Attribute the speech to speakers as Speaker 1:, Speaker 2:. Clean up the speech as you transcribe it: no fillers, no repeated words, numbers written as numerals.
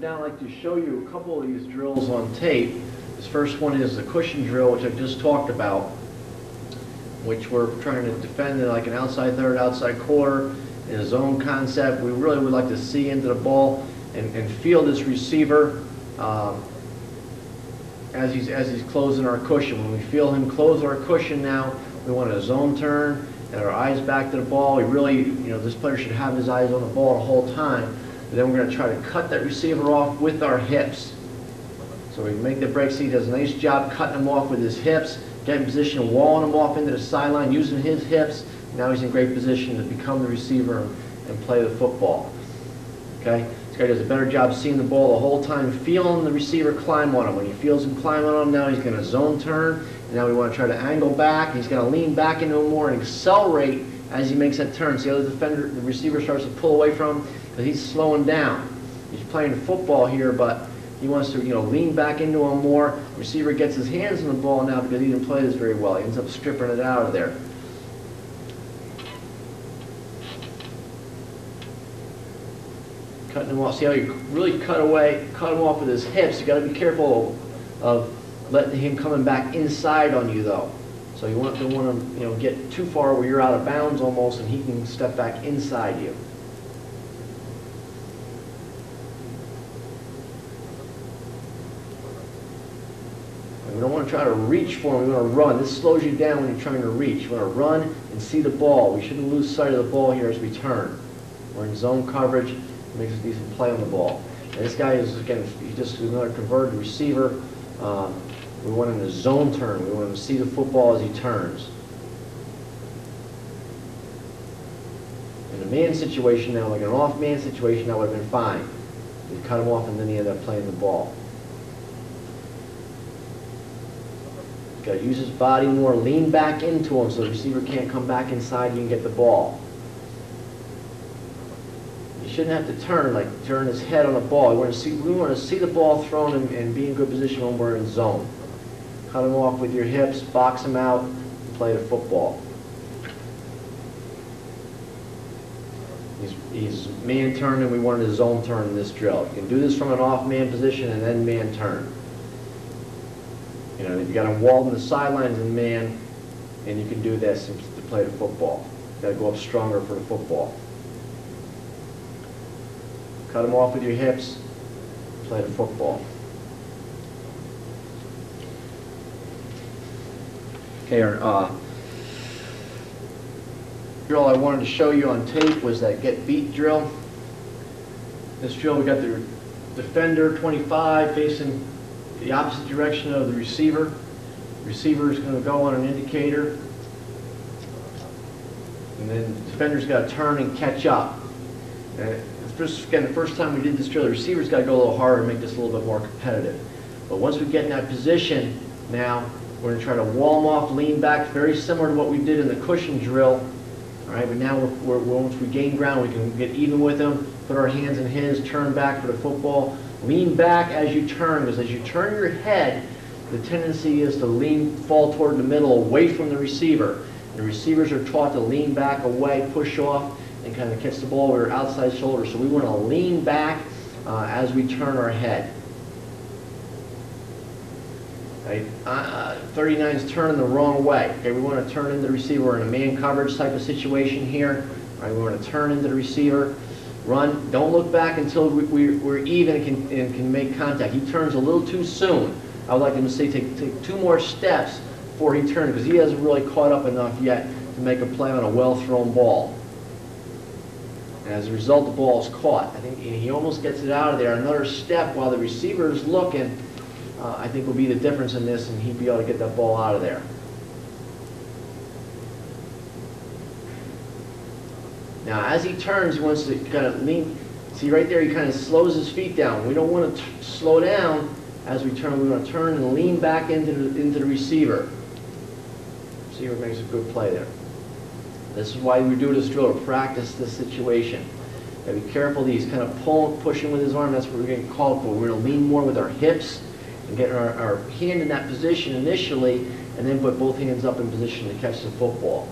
Speaker 1: Now I'd like to show you a couple of these drills on tape. This first one is the cushion drill, which I just talked about, which we're trying to defend in like an outside third, outside quarter, in a zone concept. We really would like to see into the ball and feel this receiver as he's closing our cushion. When we feel him close our cushion now, we want a zone turn and our eyes back to the ball. We really, this player should have his eyes on the ball the whole time. But then we're going to try to cut that receiver off with our hips. So we make the break. See, he does a nice job cutting him off with his hips, getting in position, walling him off into the sideline, using his hips. Now he's in great position to become the receiver and play the football. Okay? This guy does a better job seeing the ball the whole time, feeling the receiver climb on him. When he feels him climb on him, now he's going to zone turn. And now we want to try to angle back. He's going to lean back into him more and accelerate as he makes that turn. See how the receiver starts to pull away from him? Because he's slowing down. He's playing football here, but he wants to lean back into him more. The receiver gets his hands on the ball now because he didn't play this very well. He ends up stripping it out of there. Cutting him off. See how he really cut him off with his hips. You got to be careful of letting him coming back inside on you though. So you don't want to get too far where you're out of bounds almost, and he can step back inside you. And we don't want to try to reach for him. We want to run. This slows you down when you're trying to reach. You want to run and see the ball. We shouldn't lose sight of the ball here as we turn. We're in zone coverage. It makes a decent play on the ball. And this guy is, again, he's just another converted receiver. We want him to zone turn. We want him to see the football as he turns. In a man situation now, like an off-man situation, that would have been fine. We cut him off and then he ended up playing the ball. Got to use his body more, lean back into him so the receiver can't come back inside you and get the ball. You shouldn't have to turn his head on the ball. We want to see the ball thrown and be in good position when we're in zone. Cut him off with your hips, box him out, and play the football. He's man turn, and we wanted a zone turn in this drill. You can do this from an off-man position and then man turn. If you got him walled in the sidelines and man, and you can do this to play the football. You got to go up stronger for the football. Cut him off with your hips, play the football. Okay, our drill I wanted to show you on tape was that get beat drill. This drill, we got the defender 25 facing the opposite direction of the receiver. The receiver is going to go on an indicator, and then the defender's got to turn and catch up. Again, the first time we did this drill, the receiver's got to go a little harder and make this a little bit more competitive. But once we get in that position, now we're going to try to wall him off, lean back, very similar to what we did in the cushion drill. All right, but now once we gain ground, we can get even with him, put our hands in his, turn back for the football, lean back as you turn, because as you turn your head, the tendency is to fall toward the middle, away from the receiver. The receivers are taught to lean back, away, push off, and kind of catch the ball with our outside shoulder. So we want to lean back as we turn our head. Right? 39 is turning the wrong way. Okay, we want to turn into the receiver. We're in a man coverage type of situation here. Right, we want to turn into the receiver. Run. Don't look back until we're even and can make contact. He turns a little too soon. I would like him to say take 2 more steps before he turns, because he hasn't really caught up enough yet to make a play on a well-thrown ball. And as a result, the ball is caught. I think he almost gets it out of there. Another step while the receiver is looking, I think will be the difference in this, and he'd be able to get that ball out of there. Now, as he turns, he wants to kind of lean. See right there, he kind of slows his feet down. We don't want to slow down as we turn. We want to turn and lean back into the receiver. Receiver makes a good play there. This is why we do this drill, to practice this situation. Got to be careful. He's kind of pushing with his arm. That's what we're getting called for. We're going to lean more with our hips and get our hand in that position initially, and then put both hands up in position to catch the football.